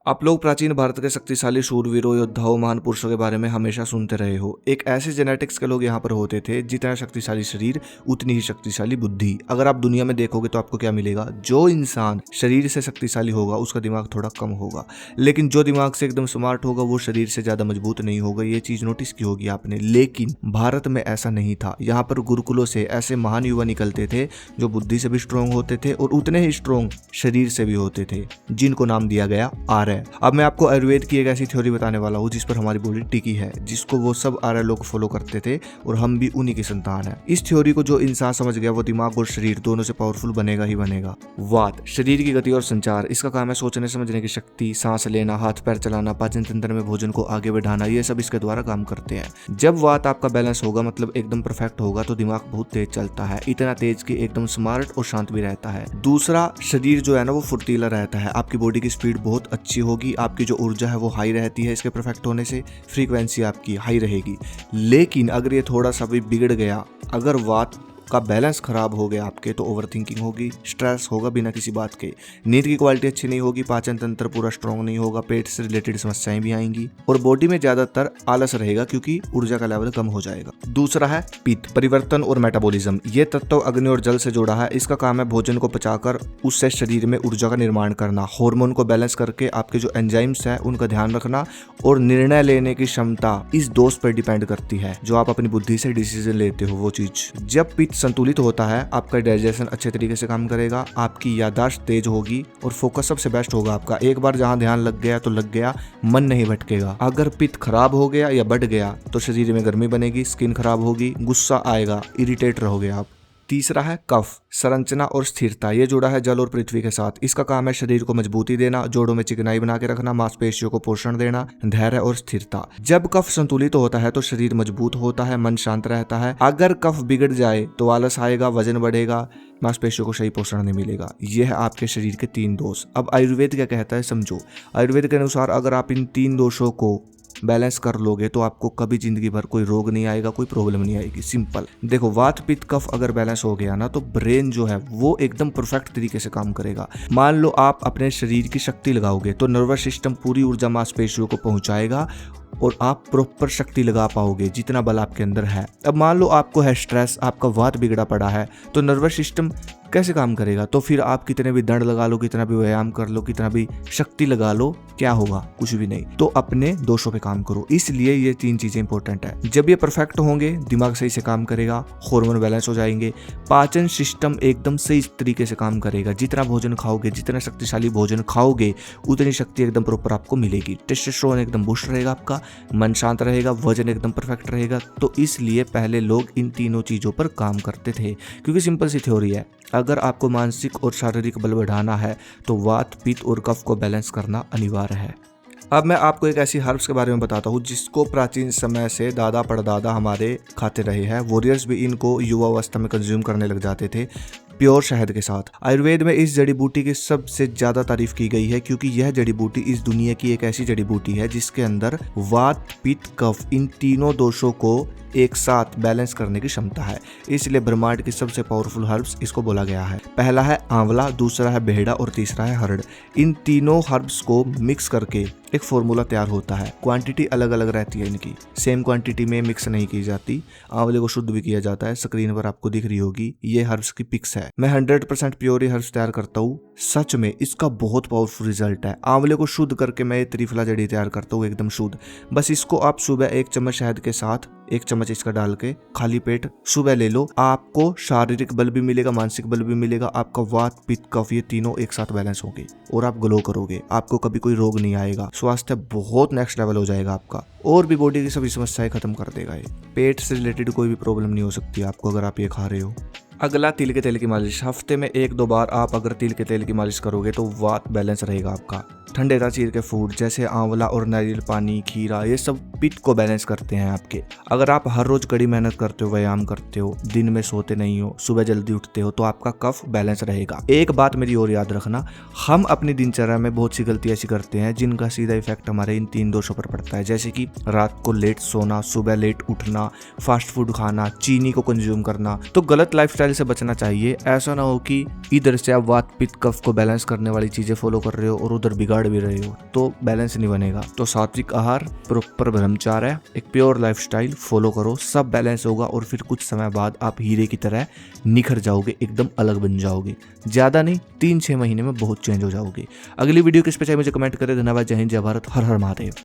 आप लोग प्राचीन भारत के शक्तिशाली शूरवीरों, योद्धाओं, महान पुरुषों के बारे में हमेशा सुनते रहे हो। एक ऐसे जेनेटिक्स के लोग यहाँ पर होते थे, जितना शक्तिशाली शरीर उतनी ही शक्तिशाली बुद्धि। अगर आप दुनिया में देखोगे तो आपको क्या मिलेगा? जो इंसान शरीर से शक्तिशाली होगा उसका दिमाग थोड़ा कम होगा, लेकिन जो दिमाग से एकदम स्मार्ट होगा वो शरीर से ज्यादा मजबूत नहीं होगा। ये चीज नोटिस की होगी आपने। लेकिन भारत में ऐसा नहीं था। यहाँ पर गुरुकुलों से ऐसे महान युवा निकलते थे जो बुद्धि से भी स्ट्रोंग होते थे और उतने ही स्ट्रोंग शरीर से भी होते थे, जिनको नाम दिया गया आर्य। अब मैं आपको आयुर्वेद की एक ऐसी थ्योरी बताने वाला हूँ जिस पर हमारी बॉडी टिकी है, जिसको वो सब आर्य लोग फॉलो करते थे और हम भी उन्हीं की संतान है। इस थ्योरी को जो इंसान समझ गया वो दिमाग और शरीर दोनों से पावरफुल बनेगा ही बनेगा। वात शरीर की गति और संचार, इसका काम है सोचने समझने की शक्ति, सांस लेना, हाथ पैर चलाना, पाचन तंत्र में भोजन को आगे बढ़ाना, ये सब इसके द्वारा काम करते हैं। जब वात आपका बैलेंस होगा, मतलब एकदम परफेक्ट होगा, तो दिमाग बहुत तेज चलता है, इतना तेज कि एकदम स्मार्ट और शांत भी रहता है। दूसरा, शरीर जो है ना वो फुर्तीला रहता है, आपकी बॉडी की स्पीड बहुत अच्छी होगी, आपकी जो ऊर्जा है वो हाई रहती है। इसके परफेक्ट होने से फ्रीक्वेंसी आपकी हाई रहेगी। लेकिन अगर ये थोड़ा सा भी बिगड़ गया, अगर वात का बैलेंस खराब हो गया आपके, तो ओवर थिंकिंग होगी, स्ट्रेस होगा बिना किसी बात के, नींद की क्वालिटी अच्छी नहीं होगी, पाचन तंत्र पूरा स्ट्रांग नहीं होगा, पेट से रिलेटेड समस्याएं भी आएंगी और बॉडी में ज्यादातर आलस रहेगा क्योंकि ऊर्जा का लेवल कम हो जाएगा। दूसरा है पित्त, परिवर्तन और मेटाबॉलिज्म। ये तत्व अग्नि और जल से जुड़ा है। इसका काम है भोजन को पचाकर उससे शरीर में ऊर्जा का निर्माण करना, हार्मोन को बैलेंस करके आपके जो एंजाइम्स है उनका ध्यान रखना और निर्णय लेने की क्षमता इस दोस्त पर डिपेंड करती है, जो आप अपनी बुद्धि से डिसीजन लेते हो वो चीज। जब पित्त संतुलित होता है, आपका डाइजेशन अच्छे तरीके से काम करेगा, आपकी याददाश्त तेज होगी और फोकस सबसे बेस्ट होगा आपका। एक बार जहां ध्यान लग गया तो लग गया, मन नहीं भटकेगा। अगर पित्त खराब हो गया या बढ़ गया तो शरीर में गर्मी बनेगी, स्किन खराब होगी, गुस्सा आएगा, इरिटेट रहोगे आप। तीसरा है कफ, संरचना और स्थिरता। ये जुड़ा है जल और पृथ्वी के साथ। इसका काम है शरीर को मजबूती देना, जोड़ों में चिकनाई बना के रखना, मांसपेशियों को पोषण देना, धैर्य और स्थिरता। जब कफ संतुलित होता है तो शरीर मजबूत होता है, मन शांत रहता है। अगर कफ बिगड़ जाए तो आलस आएगा, वजन बढ़ेगा, मांसपेशियों को सही पोषण नहीं मिलेगा। यह है आपके शरीर के 3 दोष। अब आयुर्वेद क्या कहता है समझो। आयुर्वेद के अनुसार अगर आप इन 3 दोषों को बैलेंस कर लोगे तो आपको कभी जिंदगी भर कोई रोग नहीं आएगा, कोई प्रॉब्लम नहीं आएगी। सिंपल देखो, वात पित्त कफ अगर बैलेंस हो गया ना तो ब्रेन जो है वो एकदम परफेक्ट तरीके से काम करेगा। मान लो आप अपने शरीर की शक्ति लगाओगे तो नर्वस सिस्टम पूरी ऊर्जा मांसपेशियों को पहुंचाएगा और आप प्रॉपर शक्ति लगा पाओगे जितना बल आपके अंदर है। अब मान लो आपको है स्ट्रेस, आपका वात बिगड़ा पड़ा है, तो नर्वस सिस्टम कैसे काम करेगा? तो फिर आप कितने भी दंड लगा लो, कितना भी व्यायाम कर लो, कितना भी शक्ति लगा लो, क्या होगा? कुछ भी नहीं। तो अपने दोषों पे काम करो। इसलिए ये 3 चीजें इंपॉर्टेंट है। जब ये परफेक्ट होंगे, दिमाग सही से काम करेगा, हार्मोन बैलेंस हो जाएंगे, पाचन सिस्टम एकदम सही तरीके से काम करेगा। जितना भोजन खाओगे, जितना शक्तिशाली भोजन खाओगे, उतनी शक्ति एकदम प्रॉपर आपको मिलेगी। टेस्टोस्टेरोन एकदम बूस्ट रहेगा आपका, मन शांत रहेगा, वजन एकदम परफेक्ट रहेगा। तो इसलिए पहले लोग इन तीनों चीजों पर काम करते थे, क्योंकि सिंपल सी थ्योरी है, अगर आपको मानसिक और शारीरिक बल बढ़ाना है तो वात पित्त और कफ को बैलेंस करना अनिवार्य है। अब मैं आपको एक ऐसी हर्ब्स के बारे में बताता हूँ जिसको प्राचीन समय से दादा परदादा हमारे खाते रहे हैं। वॉरियर्स भी इनको युवा अवस्था में कंज्यूम करने लग जाते थे, प्योर शहद के साथ। आयुर्वेद में इस जड़ी बूटी की सबसे ज्यादा तारीफ की गई है, क्योंकि यह जड़ी बूटी इस दुनिया की एक ऐसी जड़ी बूटी है जिसके अंदर वात पित्त कफ इन तीनों दोषों को एक साथ बैलेंस करने की क्षमता है। इसलिए ब्रह्मांड की सबसे पावरफुल हर्ब्स इसको बोला गया है। पहला है आंवला, दूसरा है बेहड़ा और तीसरा है हरड़। इन तीनों हर्ब्स को मिक्स करके एक फॉर्मूला तैयार होता है। क्वांटिटी अलग अलग रहती है इनकी, सेम क्वांटिटी में मिक्स नहीं की जाती। आंवले को शुद्ध भी किया जाता है। स्क्रीन पर आपको दिख रही होगी ये हर्ब्स की पिक्स है। मैं 100% प्योर ही हर्ब्स तैयार करता हूँ। सच में इसका बहुत पावरफुल रिजल्ट है। आंवले को शुद्ध करके मैं त्रिफला जड़ी तैयार करता हूँ एकदम शुद्ध। बस इसको आप सुबह 1 चम्मच शहद के साथ 1 चम्मच इसका डाल के खाली पेट सुबह ले लो। आपको शारीरिक बल भी मिलेगा, मानसिक बल भी मिलेगा। आपका वात पित्त कफ ये तीनों एक साथ बैलेंस होंगे और आप ग्लो करोगे। आपको कभी कोई रोग नहीं आएगा। स्वास्थ्य बहुत नेक्स्ट लेवल हो जाएगा आपका और भी बॉडी की सभी समस्याएं खत्म कर देगा। ये पेट से रिलेटेड कोई भी प्रॉब्लम नहीं हो सकती आपको अगर आप ये खा रहे हो। अगला, तिल के तेल की मालिश। हफ्ते में 1-2 बार आप अगर तिल के तेल की मालिश करोगे तो वात बैलेंस रहेगा आपका। ठंडे चीर के फूड जैसे आंवला और नारियल पानी, खीरा, ये सब पित्त को बैलेंस करते हैं आपके। अगर आप हर रोज कड़ी मेहनत करते हो, व्यायाम करते हो, दिन में सोते नहीं हो, सुबह जल्दी उठते हो, तो आपका कफ बैलेंस रहेगा। एक बात मेरी और याद रखना, हम अपनी दिनचर्या में बहुत सी गलती ऐसी करते हैं जिनका सीधा इफेक्ट हमारे इन 3 दोषों पर पड़ता है, जैसे कि रात को लेट सोना, सुबह लेट उठना, फास्ट फूड खाना, चीनी को कंज्यूम करना। तो गलत लाइफस्टाइल से बचना चाहिए। ऐसा ना हो कि इधर से आप वात पित्त कफ को बैलेंस करने वाली चीजें फॉलो कर रहे हो और उधर बिगाड़ भी रहे हो, तो बैलेंस नहीं बनेगा। तो सात्विक आहार, प्रॉपर ब्रह्मचार्य, एक प्योर लाइफस्टाइल फॉलो करो, सब बैलेंस होगा और फिर कुछ समय बाद आप हीरे की तरह निखर जाओगे, एकदम अलग बन जाओगे। ज्यादा नहीं, 3-6 महीने में बहुत चेंज हो जाओगे। अगली वीडियो किस पे चाहिए मुझे कमेंट करें। धन्यवाद। जय हिंद, जय भारत, हर हर महादेव।